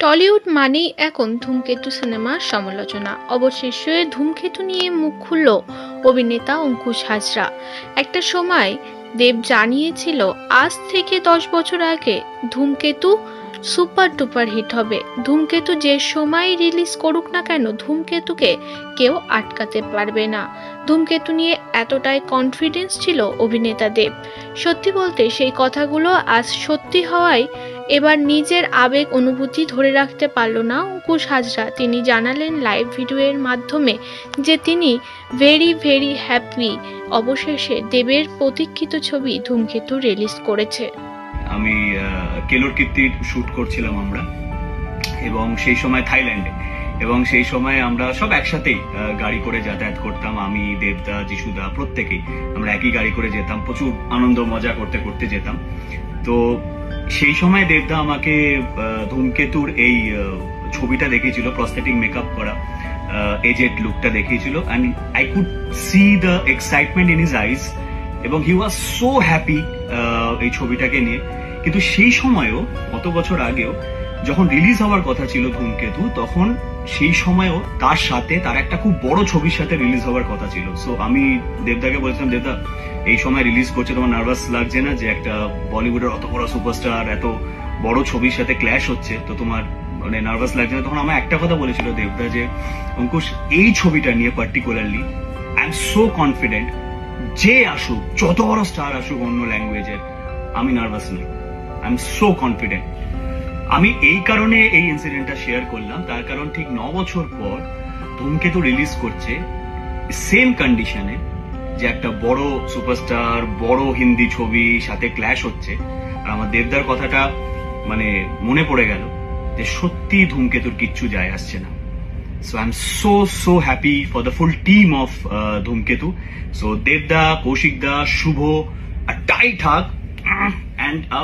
Tollywood মানেই এখন ধূমকেতু সিনেমার সমালোচনা। অবশেষে ধূমকেতু নিয়ে মুখ খুলল অভিনেতা অঙ্কুশ হাজরা। একটা সময় দেব জানিয়েছিল আজ থেকে 10 বছর আগে ধূমকেতু সুপার ডুপার হিট হবে। ধূমকেতু যে সময় রিলিজ করুক না কেন, ধূমকেতুকে কেউ আটকাতে পারবে না। ধূমকেতু নিয়ে এতটাই কনফিডেন্স ছিল অভিনেতা দেব। সত্যি বলতে সেই কথাগুলো আজ সত্যি হওয়ায় এবার নিজের আবেগ অনুভূতি ধরে রাখতে পারল না অঙ্কুশ হাজরা। তিনি জানালেন লাইভ ভিডিওর মাধ্যমে যে তিনি ভেরি হ্যাপি অবশেষে দেবের প্রতীক্ষিত ছবি ধূমকেতু রিলিজ করেছে। আমি কেলোর কীর্তির শুট করছিলাম আমরা, এবং সেই সময় থাইল্যান্ডে, এবং সেই সময় আমরা সব একসাথেই গাড়ি করে যাতায়াত করতাম। আমি, দেবদা, যিশুদা প্রত্যেকেই আমরা একই গাড়ি করে যেতাম, প্রচুর আনন্দ মজা করতে করতে যেতাম। তো সেই সময় দেবদা আমাকে ধূমকেতুর এই ছবিটা দেখিয়েছিল, প্রস্থেটিক মেকআপ করা এজেড লুকটা দেখিয়েছিল, and I could see the excitement in his eyes, এবং হি ওয়াজ সো হ্যাপি এই ছবিটাকে নিয়ে। কিন্তু সেই সময়ও, কত বছর আগেও যখন রিলিজ হওয়ার কথা ছিল ধূমকেতু, তখন সেই সময়ও তার সাথে তার একটা খুব বড় ছবির সাথে রিলিজ হওয়ার কথা ছিল। সো আমি দেবদাকে বলেছিলাম, দেবদা এই সময় রিলিজ করছে, তোমার নার্ভাস লাগছে না যে একটা বলিউডের অত বড় সুপারস্টার এত বড় ছবির সাথে ক্ল্যাশ হচ্ছে, তো তোমার মানে নার্ভাস লাগছে না? তখন আমার একটা কথা বলেছিল দেবদা যে অঙ্কুশ, এই ছবিটা নিয়ে particularly I am so confident, যে আসুক, যত বড় স্টার আসুক অন্য ল্যাঙ্গুয়েজের, আমি নার্ভাস নই, আই এম সো কনফিডেন্ট। আমি এই কারণে এই ইনসিডেন্টটা শেয়ার করলাম, তার কারণ ঠিক 9 বছর পর ধূমকেতু রিলিজ করছে সেম কন্ডিশনে, যে একটা বড় সুপারস্টার, বড় হিন্দি ছবি সাথে ক্ল্যাশ হচ্ছে। আর আমার দেবদার কথাটা মানে মনে পড়ে গেল যে সত্যি ধূমকেতুর কিচ্ছু যায় আসছে না। So I'm so happy for the full team of Dhumketu. So Devda, Kaushik Da, Shubho, a tight hug and a